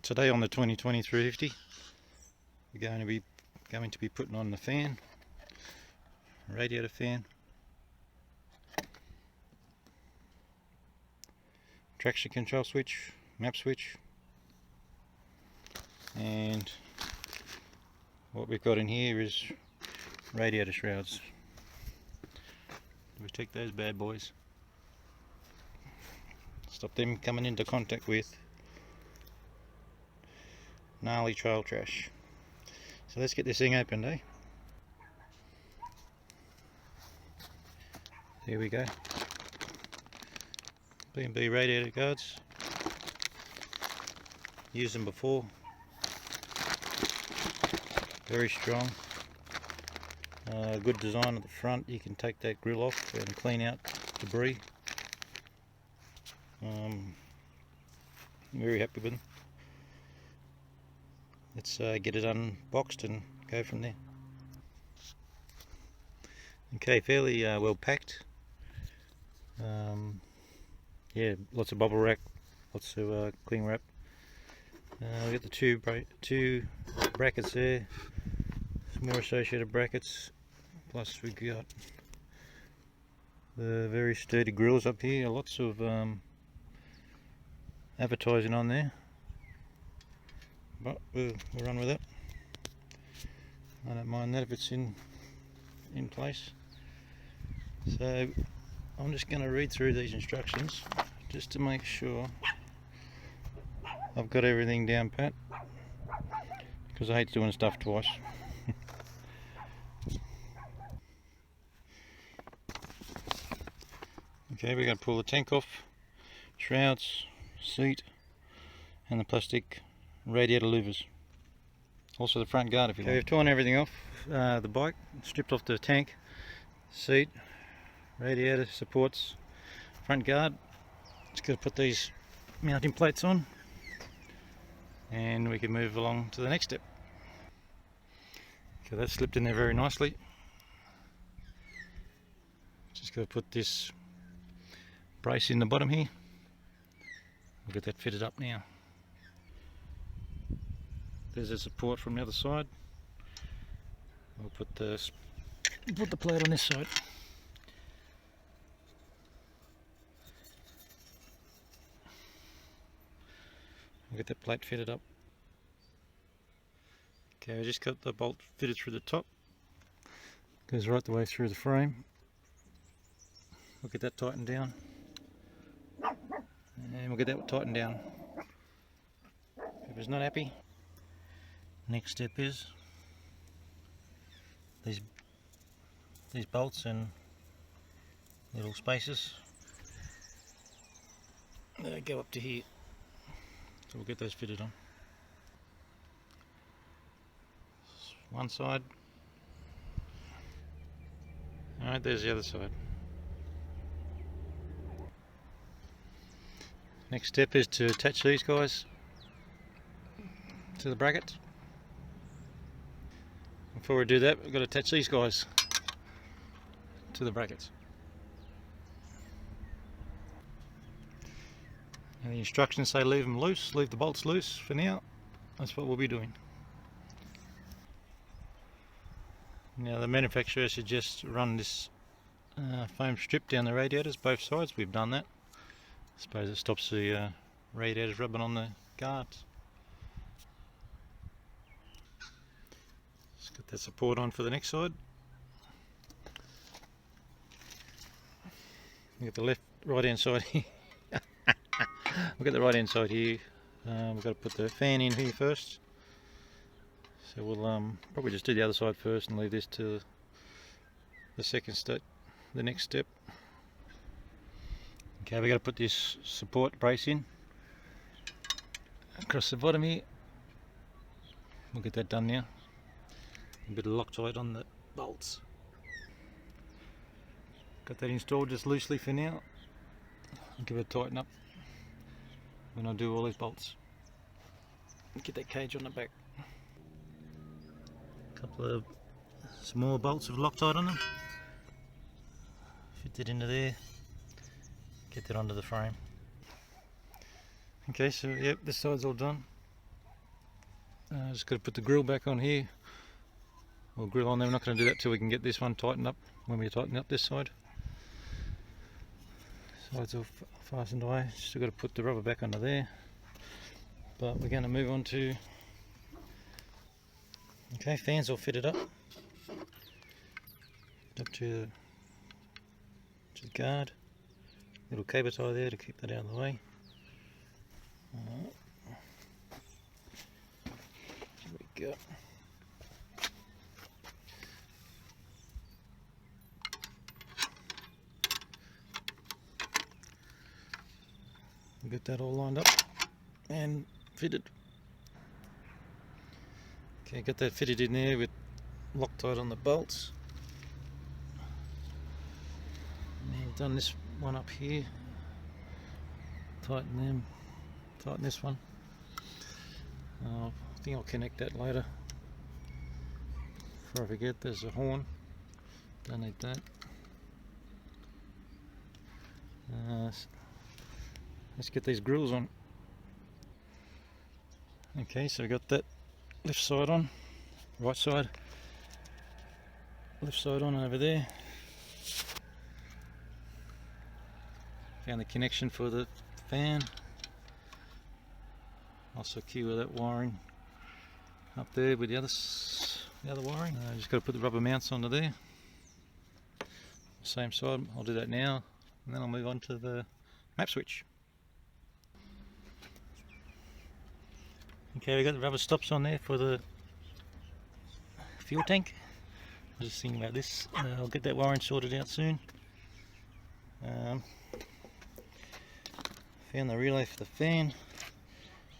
Today on the 2020 350 we're going to be putting on the fan, radiator fan, traction control switch, map switch, and what we've got in here is radiator shrouds. We take those bad boys, stop them coming into contact with gnarly trail trash. So let's get this thing opened, eh? Here we go. B&B radiator guards. Used them before. Very strong. Good design at the front. You can take that grill off and clean out debris. Very happy with them. Let's get it unboxed and go from there. Okay, fairly well packed. Yeah, lots of bubble wrap, lots of cling wrap. We got the two brackets there, some more associated brackets, plus we got the very sturdy grills up here. Lots of advertising on there, but we'll run with it. I don't mind that if it's in place. So I'm just going to read through these instructions just to make sure I've got everything down pat, because I hate doing stuff twice. Okay, we're going to pull the tank off, shrouds, seat, and the plastic radiator louvers. Also the front guard if you like. We've torn everything off the bike, stripped off the tank, seat, radiator supports, front guard. Just got to put these mounting plates on and we can move along to the next step. Okay, that's slipped in there very nicely. Just got to put this brace in the bottom here. We'll get that fitted up now. There's a support from the other side. We'll put the plate on this side. We'll get that plate fitted up. Okay, we just got the bolt fitted through the top. Goes right the way through the frame. We'll get that tightened down. And we'll get that tightened down. If it's not happy, next step is these bolts and little spaces. They go up to here. So we'll get those fitted on. One side. Alright, there's the other side. Next step is to attach these guys to the bracket. Before we do that, we've got to attach these guys to the brackets. And the instructions say leave them loose, leave the bolts loose for now. That's what we'll be doing. Now the manufacturer suggests run this foam strip down the radiators, both sides. We've done that. I suppose it stops the radiators rubbing on the guards. Let's get that support on for the next side. We got the right hand side here. We've got the right hand side here. We've got to put the fan in here first. So we'll probably just do the other side first and leave this to the second step, the next step. Okay, we've got to put this support brace in across the bottom here. We'll get that done now. A bit of Loctite on the bolts. Got that installed just loosely for now. I'll give it a tighten up when I do all these bolts. Get that cage on the back. A couple of small bolts with Loctite on them. Fit that into there. Get that onto the frame. Okay, so yep, this side's all done. Just got to put the grill back on here, or grill on there. We're not going to do that till we can get this one tightened up, when we tighten up this side. Sides all fastened away, still got to put the rubber back under there. But we're going to move on to, okay, fans all fitted up. Up to the guard. Little cable tie there to keep that out of the way. There we go. We'll get that all lined up and fitted. Okay, got that fitted in there with Loctite on the bolts. And we've done this one up here. Tighten them. Tighten this one. I think I'll connect that later. Before I forget, there's a horn. Don't need that. Let's get these grills on. Okay, so we got that left side on, right side, left side on over there. Found the connection for the fan. I'll secure that wiring up there with the other wiring. Just got to put the rubber mounts onto there. Same side. I'll do that now, and then I'll move on to the map switch. Okay, we got the rubber stops on there for the fuel tank. I was just thinking about this. I'll get that wiring sorted out soon. Found the relay for the fan.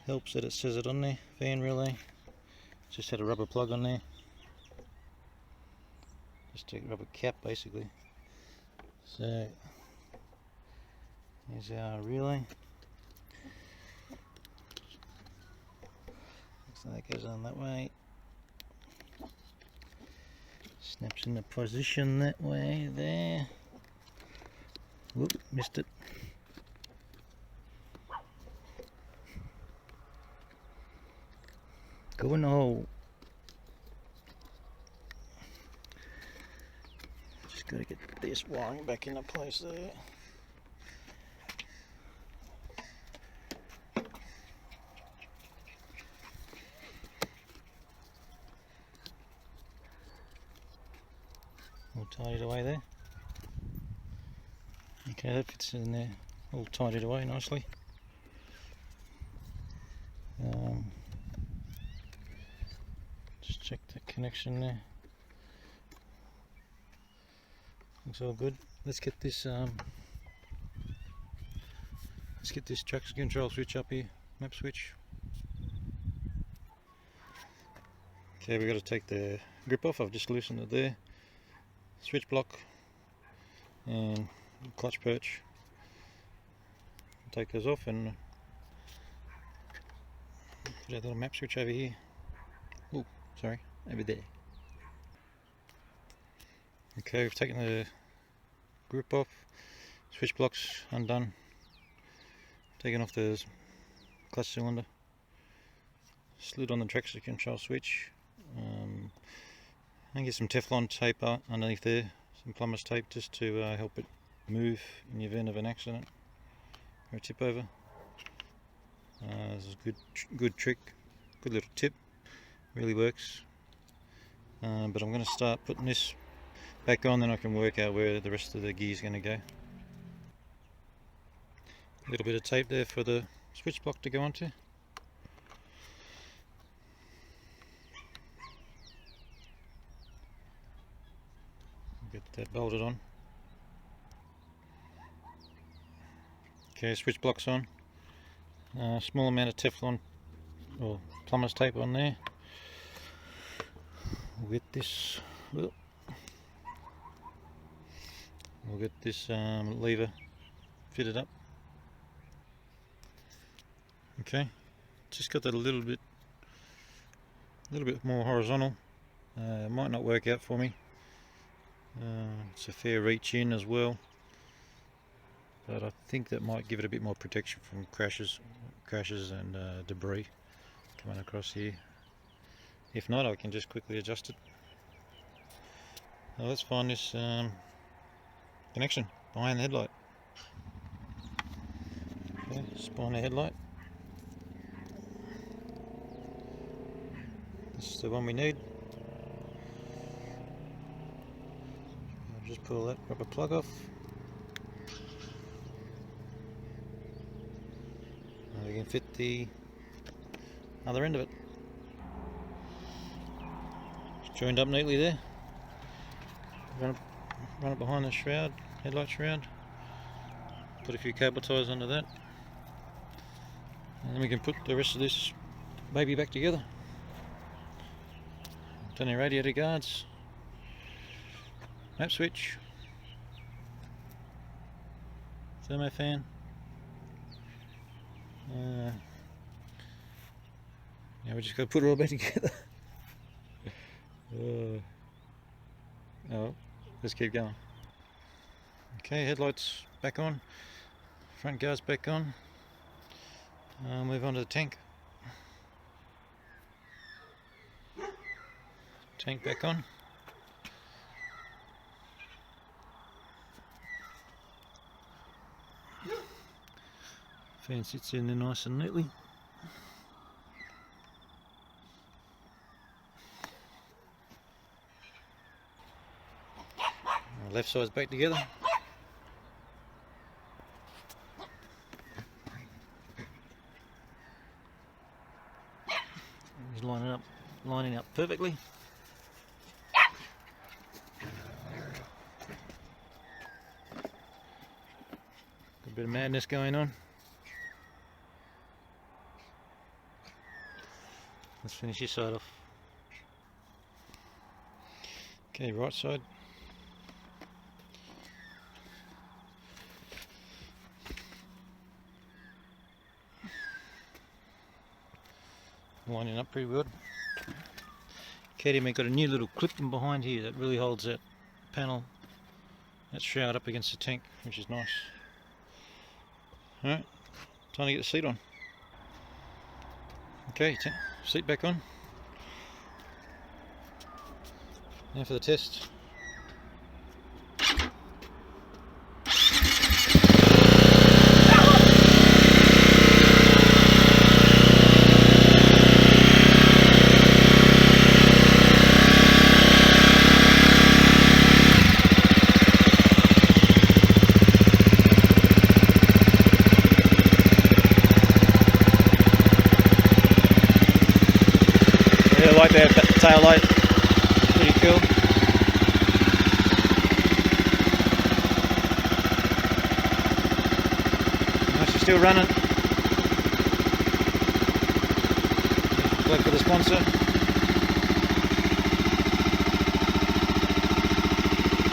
Helps that it says it on there. Fan relay. Just had a rubber plug on there. Just a rubber cap basically. So here's our relay. So that goes on that way. Snaps into position that way there. Whoop, missed it. Go in the hole. Just gotta get this wiring back into place there. All tidied away there. Okay, that fits in there, all tidied away nicely. Just check the connection there. Looks all good. Let's get this traction control switch up here, map switch. Okay, we've got to take the grip off. I've just loosened it there. Switch block and clutch perch. Take those off and put our little map switch over here. Oh, sorry, over there. Okay, we've taken the grip off, switch blocks undone, taken off the clutch cylinder, slid on the traction control switch. And get some Teflon tape underneath there, some plumber's tape just to help it move in the event of an accident or a tip over. This is a good trick, good little tip, really works. But I'm going to start putting this back on, then I can work out where the rest of the gear is going to go. A little bit of tape there for the switch block to go onto. Get that bolted on. Okay, switch block's on. Small amount of Teflon or plumber's tape on there. We'll get this. We'll get this lever fitted up. Okay, just got that a little bit more horizontal. Might not work out for me. It's a fair reach in as well, but I think that might give it a bit more protection from crashes and debris coming across here. If not, I can just quickly adjust it. Now let's find this connection behind the headlight. Okay, spine the headlight. This is the one we need. I'll just pull that rubber plug off. Now we can fit the other end of it. It's joined up neatly there. Run it behind the shroud, headlight shroud. Put a few cable ties under that. And then we can put the rest of this baby back together. Done our radiator guards, map switch, thermo fan, now we just got to put it all back together. Oh, let's keep going. Okay, headlights back on, front guards back on. Move on to the tank. Tank back on. Fan sits in there nice and neatly. Left side's back together. He's lining up perfectly. Got a bit of madness going on. Let's finish this side off. Okay, right side. Lining up pretty good. KTM got a new little clip in behind here that really holds that panel, that shroud up against the tank, which is nice. Alright, time to get the seat on. Okay, seat back on. Now for the test. I like that tail light, pretty cool. No, she's still running. Plug for the sponsor.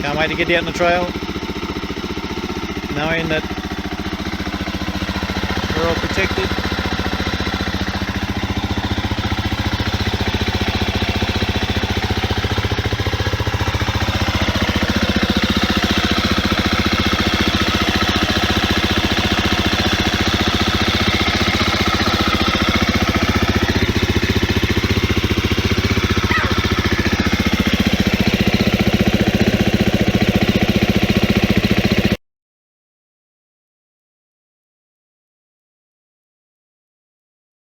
Can't wait to get out on the trail, knowing that we're all protected.